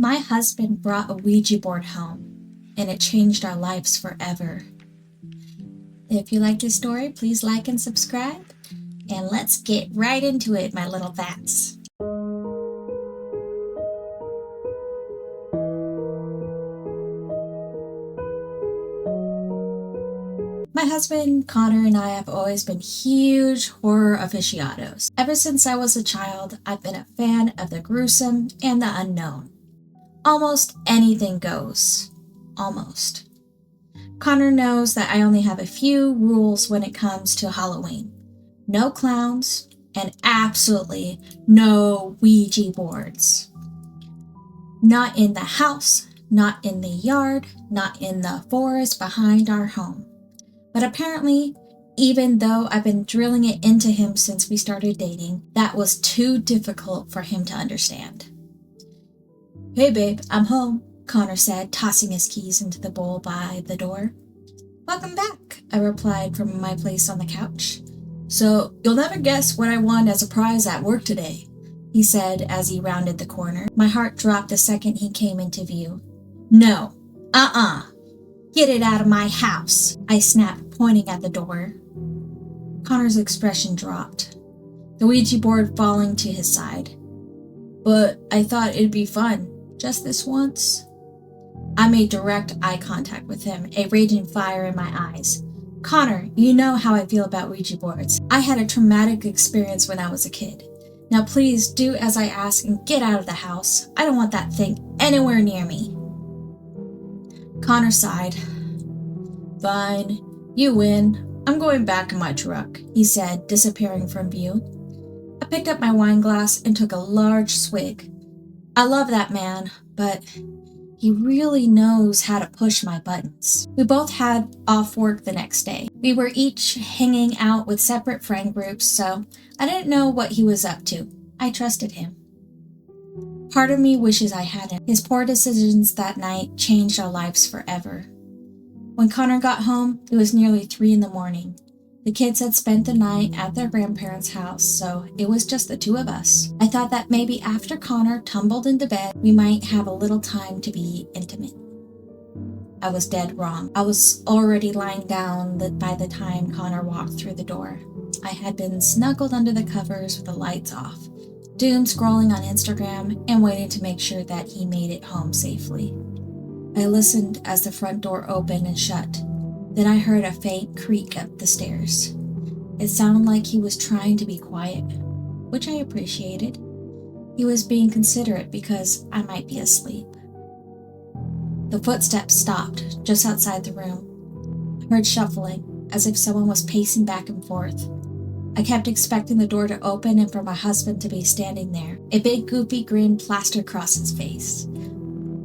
My husband brought a Ouija board home, and it changed our lives forever. If you like this story, please like and subscribe, and let's get right into it, my little vats. My husband, Connor, and I have always been huge horror aficionados. Ever since I was a child, I've been a fan of the gruesome and the unknown. Almost anything goes. Almost. Connor knows that I only have a few rules when it comes to Halloween. No clowns, and absolutely no Ouija boards. Not in the house, not in the yard, not in the forest behind our home. But apparently, even though I've been drilling it into him since we started dating, that was too difficult for him to understand. "Hey babe, I'm home," Connor said, tossing his keys into the bowl by the door. "Welcome back," I replied from my place on the couch. "So, you'll never guess what I won as a prize at work today," he said as he rounded the corner. My heart dropped the second he came into view. "No, Get it out of my house," I snapped, pointing at the door. Connor's expression dropped, the Ouija board falling to his side. "But I thought it'd be fun, just this once." I made direct eye contact with him, a raging fire in my eyes. "Connor, you know how I feel about Ouija boards. I had a traumatic experience when I was a kid. Now please do as I ask and get out of the house. I don't want that thing anywhere near me." Connor sighed. "Fine, you win. I'm going back in my truck," he said, disappearing from view. I picked up my wine glass and took a large swig. I love that man, but he really knows how to push my buttons. We both had off work the next day. We were each hanging out with separate friend groups, so I didn't know what he was up to. I trusted him. Part of me wishes I hadn't. His poor decisions that night changed our lives forever. When Connor got home, it was nearly 3 a.m. The kids had spent the night at their grandparents' house, so it was just the two of us. I thought that maybe after Connor tumbled into bed, we might have a little time to be intimate. I was dead wrong. I was already lying down by the time Connor walked through the door. I had been snuggled under the covers with the lights off, doom scrolling on Instagram and waiting to make sure that he made it home safely. I listened as the front door opened and shut. Then I heard a faint creak up the stairs. It sounded like he was trying to be quiet, which I appreciated. He was being considerate because I might be asleep. The footsteps stopped just outside the room. I heard shuffling, as if someone was pacing back and forth. I kept expecting the door to open and for my husband to be standing there, a big goofy grin plastered across his face.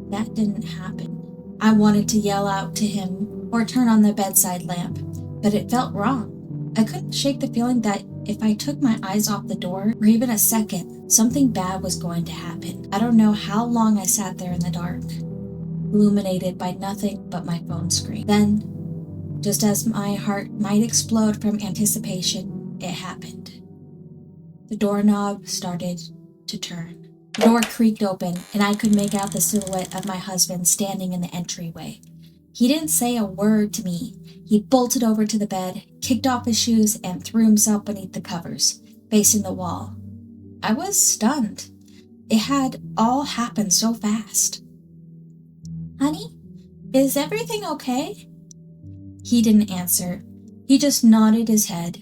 That didn't happen. I wanted to yell out to him or turn on the bedside lamp, but it felt wrong. I couldn't shake the feeling that if I took my eyes off the door for even a second, something bad was going to happen. I don't know how long I sat there in the dark, illuminated by nothing but my phone screen. Then, just as my heart might explode from anticipation, it happened. The doorknob started to turn. The door creaked open, and I could make out the silhouette of my husband standing in the entryway. He didn't say a word to me. He bolted over to the bed, kicked off his shoes, and threw himself beneath the covers, facing the wall. I was stunned. It had all happened so fast. "Honey, is everything okay?" He didn't answer. He just nodded his head.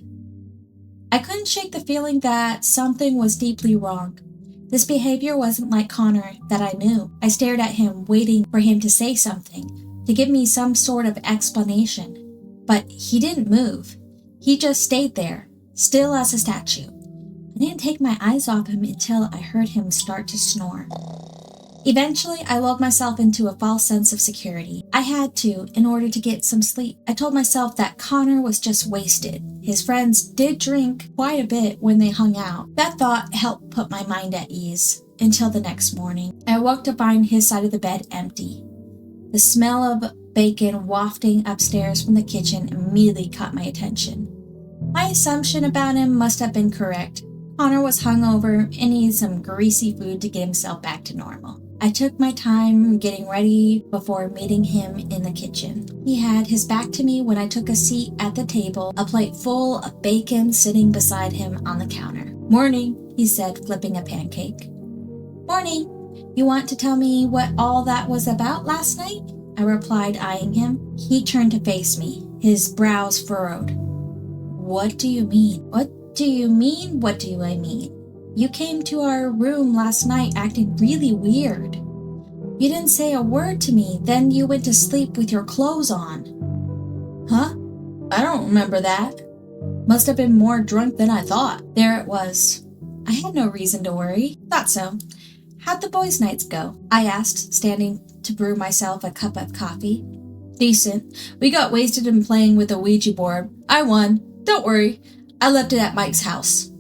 I couldn't shake the feeling that something was deeply wrong. This behavior wasn't like Connor that I knew. I stared at him, waiting for him to say something, to give me some sort of explanation. But he didn't move. He just stayed there, still as a statue. I didn't take my eyes off him until I heard him start to snore. Eventually, I lulled myself into a false sense of security. I had to, in order to get some sleep. I told myself that Connor was just wasted. His friends did drink quite a bit when they hung out. That thought helped put my mind at ease, until the next morning. I awoke to find his side of the bed empty. The smell of bacon wafting upstairs from the kitchen immediately caught my attention. My assumption about him must have been correct. Connor was hungover and needed some greasy food to get himself back to normal. I took my time getting ready before meeting him in the kitchen. He had his back to me when I took a seat at the table, a plate full of bacon sitting beside him on the counter. "Morning," he said, flipping a pancake. "Morning. You want to tell me what all that was about last night?" I replied, eyeing him. He turned to face me, his brows furrowed. "What do you mean?" "What do you mean? What do I mean? You came to our room last night acting really weird. You didn't say a word to me, then you went to sleep with your clothes on." "Huh? I don't remember that. Must have been more drunk than I thought." There it was. I had no reason to worry. Thought so. "How'd the boys' nights go?" I asked, standing to brew myself a cup of coffee. "Decent. We got wasted and playing with a Ouija board. I won. Don't worry. I left it at Mike's house."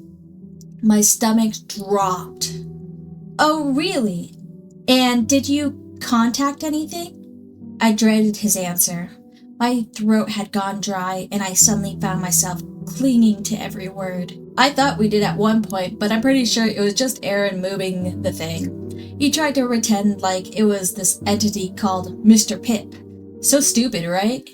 My stomach dropped. "Oh, really? And did you contact anything?" I dreaded his answer. My throat had gone dry, and I suddenly found myself clinging to every word. "I thought we did at one point, but I'm pretty sure it was just Aaron moving the thing. He tried to pretend like it was this entity called Mr. Pip. So stupid, right?"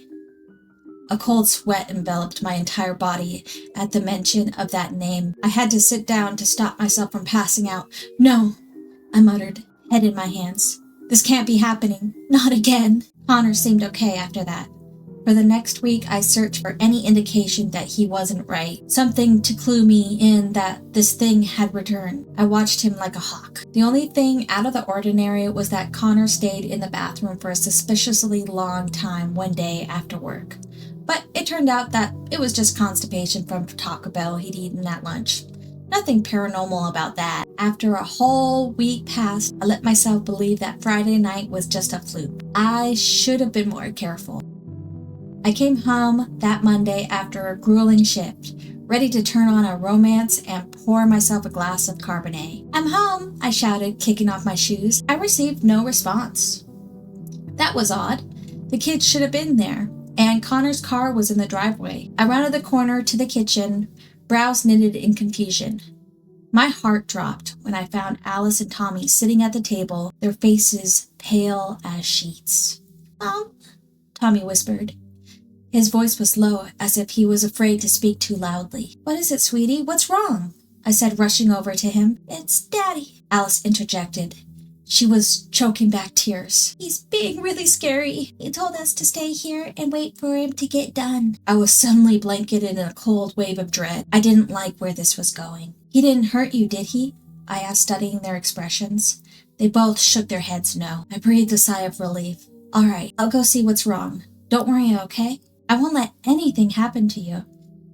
A cold sweat enveloped my entire body at the mention of that name. I had to sit down to stop myself from passing out. "No," I muttered, head in my hands. "This can't be happening. Not again." Connor seemed okay after that. For the next week, I searched for any indication that he wasn't right. Something to clue me in that this thing had returned. I watched him like a hawk. The only thing out of the ordinary was that Connor stayed in the bathroom for a suspiciously long time one day after work. But it turned out that it was just constipation from Taco Bell he'd eaten at lunch. Nothing paranormal about that. After a whole week passed, I let myself believe that Friday night was just a fluke. I should have been more careful. I came home that Monday after a grueling shift, ready to turn on a romance and pour myself a glass of Cabernet. "I'm home," I shouted, kicking off my shoes. I received no response. That was odd. The kids should have been there, and Connor's car was in the driveway. I rounded the corner to the kitchen, brows knitted in confusion. My heart dropped when I found Alice and Tommy sitting at the table, their faces pale as sheets. "Mom," Tommy whispered. His voice was low, as if he was afraid to speak too loudly. "What is it, sweetie? What's wrong?" I said, rushing over to him. "It's Daddy," Alice interjected. She was choking back tears. "He's being really scary. He told us to stay here and wait for him to get done." I was suddenly blanketed in a cold wave of dread. I didn't like where this was going. "He didn't hurt you, did he?" I asked, studying their expressions. They both shook their heads no. I breathed a sigh of relief. "All right, I'll go see what's wrong. Don't worry, okay? I won't let anything happen to you."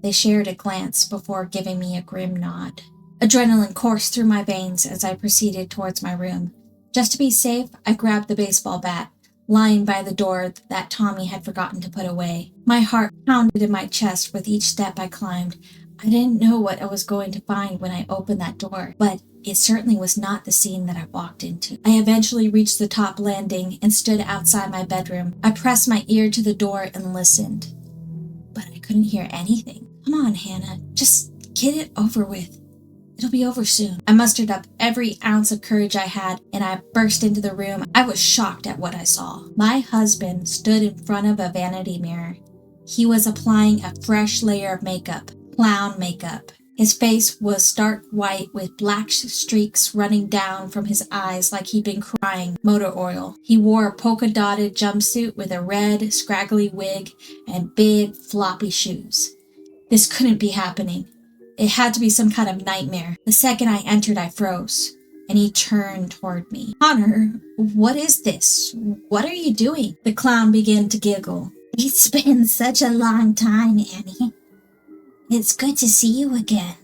They shared a glance before giving me a grim nod. Adrenaline coursed through my veins as I proceeded towards my room. Just to be safe, I grabbed the baseball bat, lying by the door that Tommy had forgotten to put away. My heart pounded in my chest with each step I climbed. I didn't know what I was going to find when I opened that door, but it certainly was not the scene that I walked into. I eventually reached the top landing and stood outside my bedroom. I pressed my ear to the door and listened, but I couldn't hear anything. "Come on, Hannah, just get it over with. It'll be over soon." I mustered up every ounce of courage I had, and I burst into the room. I was shocked at what I saw. My husband stood in front of a vanity mirror. He was applying a fresh layer of makeup, clown makeup. His face was stark white with black streaks running down from his eyes like he'd been crying motor oil. He wore a polka-dotted jumpsuit with a red, scraggly wig and big, floppy shoes. This couldn't be happening. It had to be some kind of nightmare. The second I entered, I froze, and he turned toward me. "Connor, what is this? What are you doing?" The clown began to giggle. "It's been such a long time, Annie. It's good to see you again."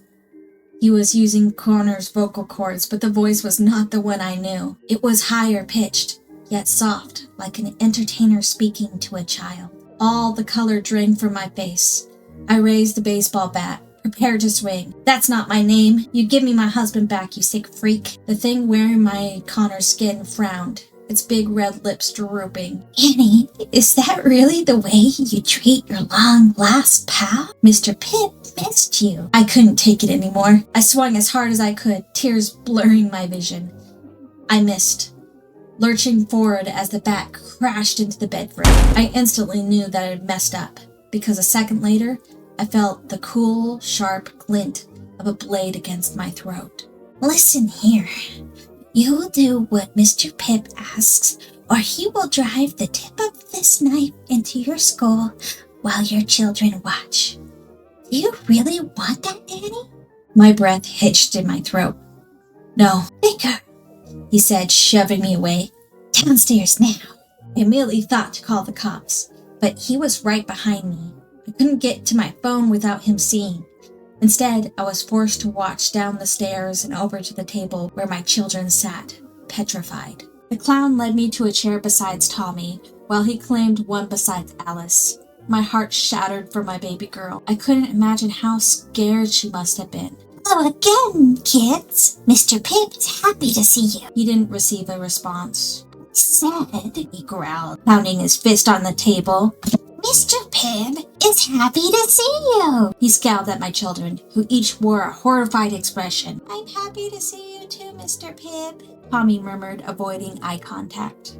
He was using Connor's vocal cords, but the voice was not the one I knew. It was higher pitched, yet soft, like an entertainer speaking to a child. All the color drained from my face. I raised the baseball bat, prepared to swing. "That's not my name. You give me my husband back, you sick freak." The thing wearing my Connor's skin frowned, its big red lips drooping. "Annie, is that really the way you treat your long-lost pal? Mr. Pitt missed you." I couldn't take it anymore. I swung as hard as I could, tears blurring my vision. I missed. lurching forward as the bat crashed into the bed frame. I instantly knew that I had messed up, because a second later, I felt the cool, sharp glint of a blade against my throat. Listen here. You will do what Mr. Pip asks, or he will drive the tip of this knife into your skull while your children watch. Do you really want that, Annie? My breath hitched in my throat. No, Vicar, he said, shoving me away. Downstairs now. I immediately thought to call the cops, but he was right behind me. I couldn't get to my phone without him seeing. Instead, I was forced to watch down the stairs and over to the table where my children sat, petrified. The clown led me to a chair beside Tommy, while he claimed one beside Alice. My heart shattered for my baby girl. I couldn't imagine how scared she must have been. Hello again, kids. Mr. Pip is happy to see you. He didn't receive a response. Said, He growled, pounding his fist on the table. Mr. Pip is happy to see you. He scowled at my children, who each wore a horrified expression. I'm happy to see you too, Mr. Pip. Tommy murmured, avoiding eye contact.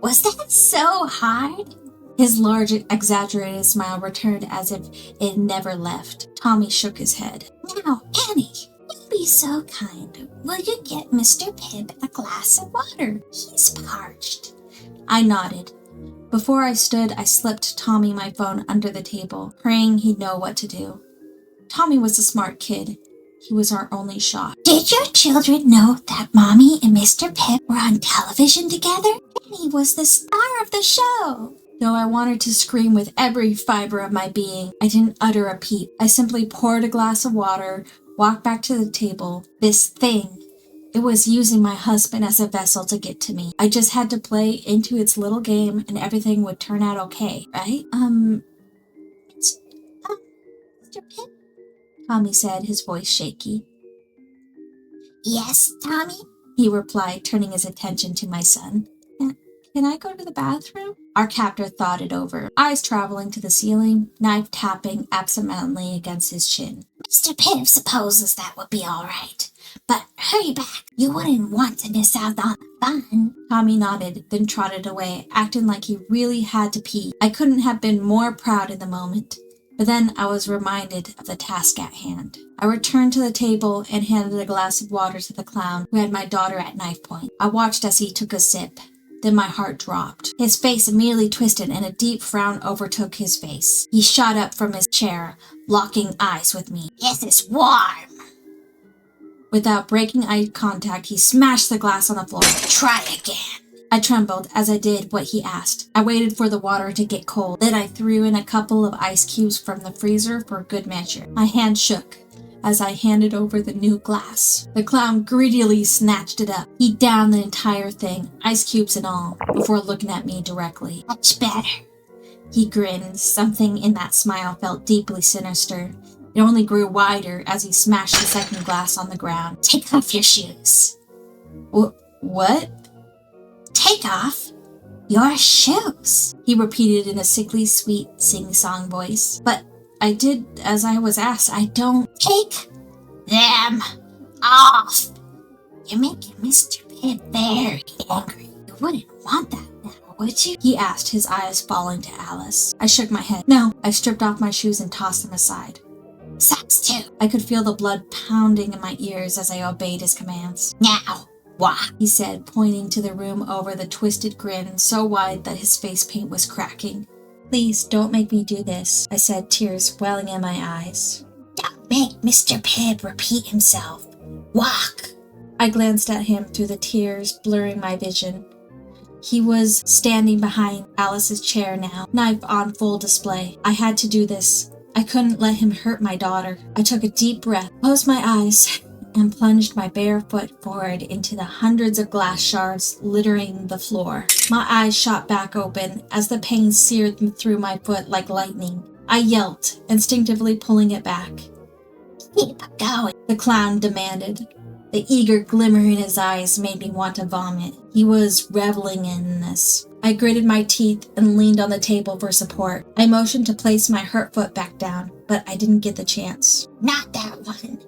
Was that so hard? His large, exaggerated smile returned as if it never left. Tommy shook his head. Now, Annie, you'll be so kind. Will you get Mr. Pip a glass of water? He's parched. I nodded. Before I stood, I slipped Tommy my phone under the table, praying he'd know what to do. Tommy was a smart kid. He was our only shot. Did your children know that Mommy and Mr. Pip were on television together? Annie was the star of the show. Though I wanted to scream with every fiber of my being, I didn't utter a peep. I simply poured a glass of water, walked back to the table. This thing, it was using my husband as a vessel to get to me. I just had to play into its little game and everything would turn out okay, right? Mr. Pip? Tommy said, his voice shaky. Yes, Tommy? He replied, turning his attention to my son. Can I go to the bathroom? Our captor thought it over, eyes traveling to the ceiling, knife tapping absentmindedly against his chin. Mr. Pip supposes that would be all right. But hurry back. You wouldn't want to miss out on the fun. Tommy nodded, then trotted away, acting like he really had to pee. I couldn't have been more proud in the moment. But then I was reminded of the task at hand. I returned to the table and handed a glass of water to the clown who had my daughter at knife point. I watched as he took a sip. Then my heart dropped. His face immediately twisted and a deep frown overtook his face. He shot up from his chair, locking eyes with me. Yes, it's warm. Without breaking eye contact, he smashed the glass on the floor. Try again. I trembled as I did what he asked. I waited for the water to get cold. Then I threw in a couple of ice cubes from the freezer for good measure. My hand shook as I handed over the new glass. The clown greedily snatched it up. He downed the entire thing, ice cubes and all, before looking at me directly. Much better. He grinned. Something in that smile felt deeply sinister. It only grew wider as he smashed the second glass on the ground. Take off your shoes. What? Take off your shoes. He repeated in a sickly sweet sing-song voice. But I did as I was asked. I don't... Take them off. You're making Mr. Pip very angry. You wouldn't want that now, would you? He asked, his eyes falling to Alice. I shook my head. No. I stripped off my shoes and tossed them aside. Socks too. I could feel the blood pounding in my ears as I obeyed his commands. Now, walk, he said, pointing to the room over the twisted grin so wide that his face paint was cracking. Please don't make me do this, I said, tears welling in my eyes. Don't make Mr. Pip repeat himself. Walk. I glanced at him through the tears, blurring my vision. He was standing behind Alice's chair now, knife on full display. I had to do this. I couldn't let him hurt my daughter. I took a deep breath, closed my eyes, and plunged my bare foot forward into the hundreds of glass shards littering the floor. My eyes shot back open as the pain seared through my foot like lightning. I yelped, instinctively pulling it back. Keep going, the clown demanded. The eager glimmer in his eyes made me want to vomit. He was reveling in this. I gritted my teeth and leaned on the table for support. I motioned to place my hurt foot back down, but I didn't get the chance. Not that one.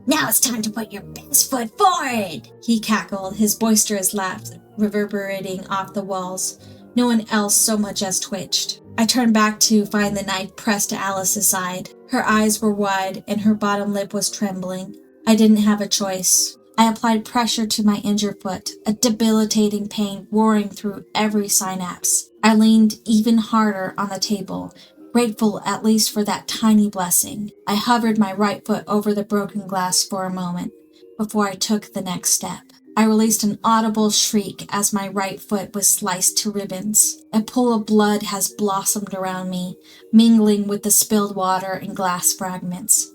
Now it's time to put your best foot forward. He cackled, his boisterous laugh reverberating off the walls. No one else so much as twitched. I turned back to find the knife pressed to Alice's side. Her eyes were wide and her bottom lip was trembling. I didn't have a choice. I applied pressure to my injured foot, a debilitating pain roaring through every synapse. I leaned even harder on the table, grateful at least for that tiny blessing. I hovered my right foot over the broken glass for a moment before I took the next step. I released an audible shriek as my right foot was sliced to ribbons. A pool of blood has blossomed around me, mingling with the spilled water and glass fragments.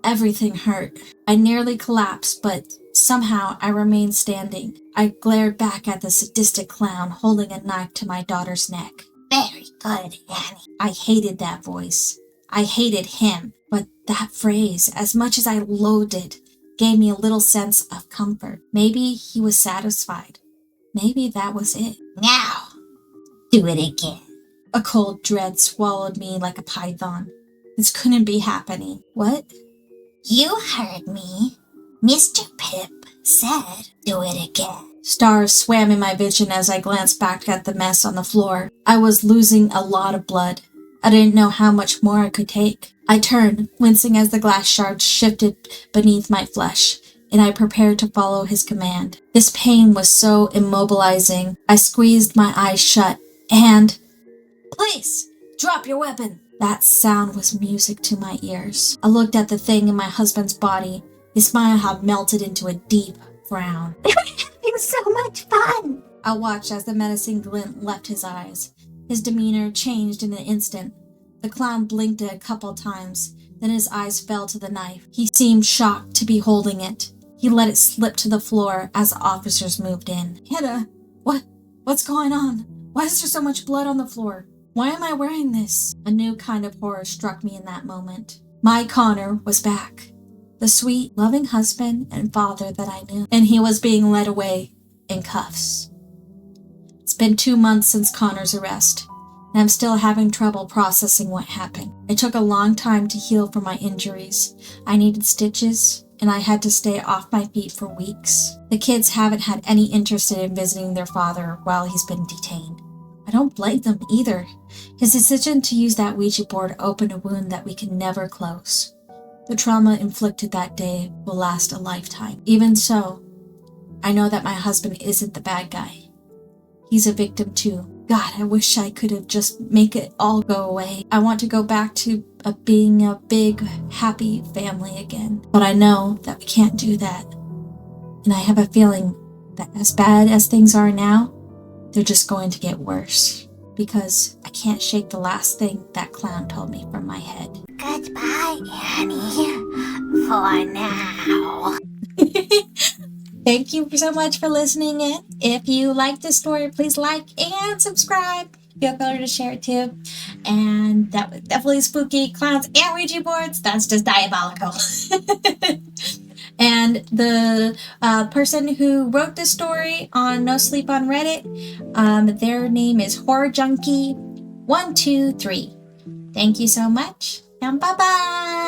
Everything hurt. I nearly collapsed, but somehow I remained standing. I glared back at the sadistic clown holding a knife to my daughter's neck. Very good, Annie. I hated that voice. I hated him. But that phrase, as much as I loathed it, gave me a little sense of comfort. Maybe he was satisfied. Maybe that was it. Now, do it again. A cold dread swallowed me like a python. This couldn't be happening. What? You heard me. Mr. Pip said, do it again. Stars swam in my vision as I glanced back at the mess on the floor. I was losing a lot of blood. I didn't know how much more I could take. I turned, wincing as the glass shards shifted beneath my flesh, and I prepared to follow his command. This pain was so immobilizing. I squeezed my eyes shut, and... Please, drop your weapon! That sound was music to my ears. I looked at the thing in my husband's body. His smile had melted into a deep frown. It was so much fun! I watched as the menacing glint left his eyes. His demeanor changed in an instant. The clown blinked a couple times, then his eyes fell to the knife. He seemed shocked to be holding it. He let it slip to the floor as the officers moved in. Hannah, what's going on? Why is there so much blood on the floor? Why am I wearing this? A new kind of horror struck me in that moment. My Connor was back. The sweet, loving husband and father that I knew. And he was being led away in cuffs. It's been 2 months since Connor's arrest, and I'm still having trouble processing what happened. It took a long time to heal from my injuries. I needed stitches, and I had to stay off my feet for weeks. The kids haven't had any interest in visiting their father while he's been detained. I don't blame them either. His decision to use that Ouija board opened a wound that we can never close. The trauma inflicted that day will last a lifetime. Even so, I know that my husband isn't the bad guy. He's a victim too. God, I wish I could have just make it all go away. I want to go back to being a big, happy family again. But I know that we can't do that. And I have a feeling that as bad as things are now, they're just going to get worse. Because I can't shake the last thing that clown told me from my head. Goodbye, Annie. For now. Thank you so much for listening in. If you like this story, please like and subscribe. Feel free to share it too. And that was definitely spooky. Clowns and Ouija boards. That's just diabolical. And the person who wrote this story on No Sleep on Reddit, their name is Horror Junkie 123. Thank you so much, and bye-bye.